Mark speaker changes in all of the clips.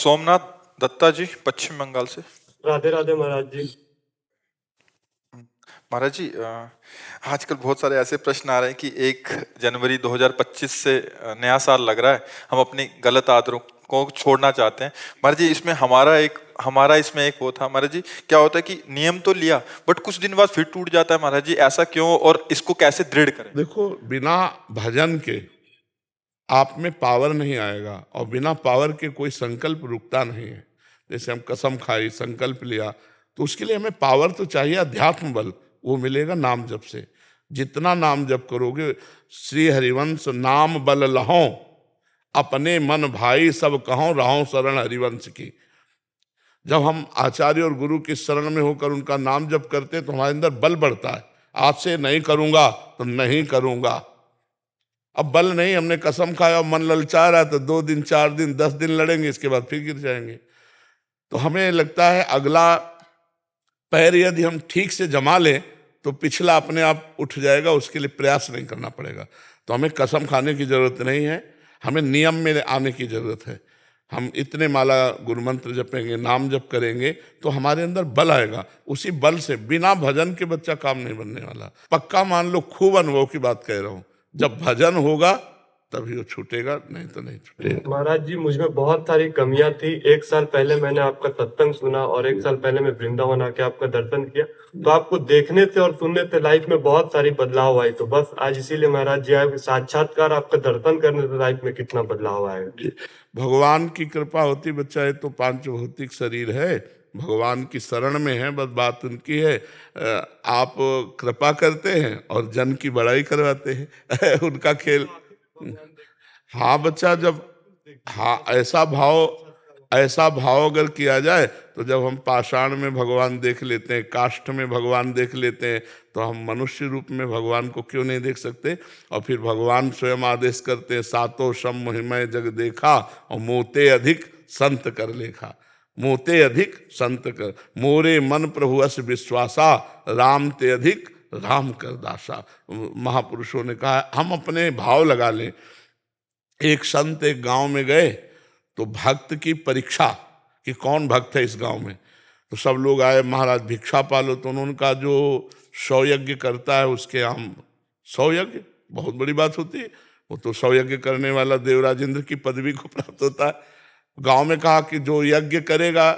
Speaker 1: सोमनाथ दत्ता जी, पश्चिम बंगाल से।
Speaker 2: राधे राधे महाराज जी।
Speaker 1: महाराज जी, आजकल बहुत सारे ऐसे प्रश्न आ रहे हैं कि 1 जनवरी 2025 से नया साल लग रहा है, हम अपनी गलत आदतों को छोड़ना चाहते हैं। महाराज जी, इसमें हमारा इसमें एक वो था महाराज जी, क्या होता है कि नियम तो लिया बट कुछ दिन बाद फिर टूट जाता है महाराज जी, ऐसा क्यों और इसको कैसे दृढ़ करें?
Speaker 3: देखो, बिना भजन के आप में पावर नहीं आएगा और बिना पावर के कोई संकल्प रुकता नहीं है। जैसे हम कसम खाई, संकल्प लिया, तो उसके लिए हमें पावर तो चाहिए, अध्यात्म बल, वो मिलेगा नाम जप से। जितना नाम जप करोगे, श्री हरिवंश नाम बल लहों, अपने मन भाई सब कहों, रहों शरण हरिवंश की। जब हम आचार्य और गुरु की शरण में होकर उनका नाम जप करते हैं तो हमारे अंदर बल बढ़ता है। आज से नहीं करूंगा तो नहीं करूंगा। अब बल नहीं, हमने कसम खाया और मन ललचा रहा है तो 2 दिन 4 दिन 10 दिन लड़ेंगे, इसके बाद फिर गिर जाएंगे। तो हमें लगता है अगला पैर यदि हम ठीक से जमा लें तो पिछला अपने आप उठ जाएगा, उसके लिए प्रयास नहीं करना पड़ेगा। तो हमें कसम खाने की जरूरत नहीं है, हमें नियम में आने की जरूरत है। हम इतने माला गुरु मंत्र जपेंगे, नाम जप करेंगे तो हमारे अंदर बल आएगा। उसी बल से, बिना भजन के बच्चा काम नहीं बनने वाला। पक्का मान लो, खूब अनुभव की बात कह रहा हूं। जब भजन होगा तभी वो छूटेगा, नहीं तो नहीं छूटेगा।
Speaker 2: महाराज जी, मुझमें बहुत सारी कमियां थी। 1 साल पहले मैंने आपका सत्संग सुना और 1 साल पहले मैं वृंदावन आके आपका दर्शन किया, तो आपको देखने से और सुनने से लाइफ में बहुत सारी बदलाव आई। तो बस आज इसीलिए महाराज जी आए, साक्षात्कार आपका दर्शन करने से लाइफ में कितना बदलाव आएगा।
Speaker 3: भगवान की कृपा होती बच्चा, ये तो 5 भौतिक शरीर है, भगवान की शरण में है, बस बात उनकी है। आप कृपा करते हैं और जन की बड़ाई करवाते हैं उनका खेल। हाँ बच्चा, जब हाँ ऐसा भाव अगर किया जाए तो जब हम पाषाण में भगवान देख लेते हैं, काष्ठ में भगवान देख लेते हैं, तो हम मनुष्य रूप में भगवान को क्यों नहीं देख सकते। और फिर भगवान स्वयं आदेश करते हैं, सातों सम महिमय जग देखा और मोते अधिक संत कर लेखा। मोते अधिक संत कर, मोरे मन प्रभु अस विश्वासा, राम ते अधिक राम कर दासा। महापुरुषों ने कहा हम अपने भाव लगा लें। एक संत एक गांव में गए तो भक्त की परीक्षा कि कौन भक्त है इस गांव में। तो सब लोग आए, महाराज भिक्षा पालो। तो उन्होंने कहा जो 100 यज्ञ करता है उसके हम 100 यज्ञ, बहुत बड़ी बात होती है। वो तो 100 यज्ञ करने वाला देवराज इंद्र की पदवी को प्राप्त होता है। गांव में कहा कि जो यज्ञ करेगा,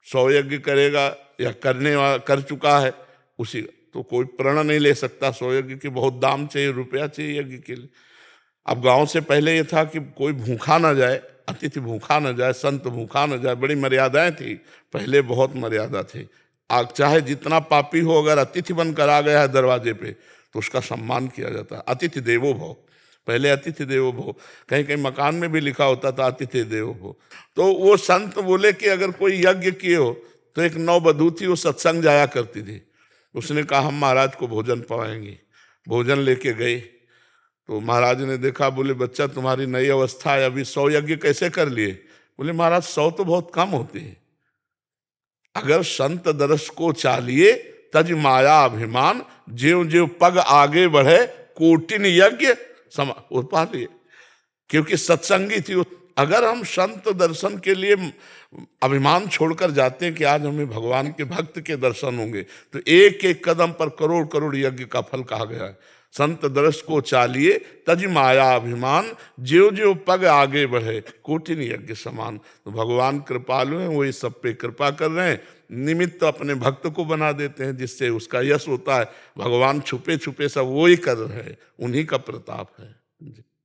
Speaker 3: 100 यज्ञ करेगा या करने वाला कर चुका है उसी, तो कोई प्रण नहीं ले सकता। 100 यज्ञ की बहुत दाम चाहिए, रुपया चाहिए यज्ञ के लिए। अब गांव से पहले ये था कि कोई भूखा ना जाए, अतिथि भूखा ना जाए, संत भूखा ना जाए, बड़ी मर्यादाएं थी पहले, बहुत मर्यादा थी। आग चाहे जितना पापी हो, अगर अतिथि बनकर आ गया है दरवाजे पे तो उसका सम्मान किया जाता है। अतिथि देवो भव, पहले अतिथि देवो भव, कहीं कहीं मकान में भी लिखा होता था अतिथि देवो भव। तो वो संत बोले कि अगर कोई यज्ञ किए हो, तो एक नववधू थी, वो सत्संग जाया करती थी। उसने कहा हम महाराज को भोजन पवाएंगे। भोजन लेके गए तो महाराज ने देखा, बोले बच्चा तुम्हारी नई अवस्था है, अभी 100 यज्ञ कैसे कर लिए। बोले महाराज 100 तो बहुत कम होते हैं, अगर संत दरस को चालिए तज माया अभिमान, ज्यों ज्यों पग आगे बढ़े कोटिन यज्ञ वो पा लिए। क्योंकि सत्संगी थी। अगर हम संत दर्शन के लिए अभिमान छोड़कर जाते हैं कि आज हमें भगवान के भक्त के दर्शन होंगे, तो एक एक कदम पर करोड़ करोड़ यज्ञ का फल कहा गया है। संत दर्श को चालिए तज माया अभिमान, ज्यों ज्यों पग आगे बढ़े कोटिन यज्ञ समान। तो भगवान कृपालु हैं, वो इस सब पे कृपा कर रहे हैं। निमित्त अपने भक्त को बना देते हैं जिससे उसका यश होता है। भगवान छुपे छुपे सब वो ही कर रहे हैं, उन्हीं का प्रताप है।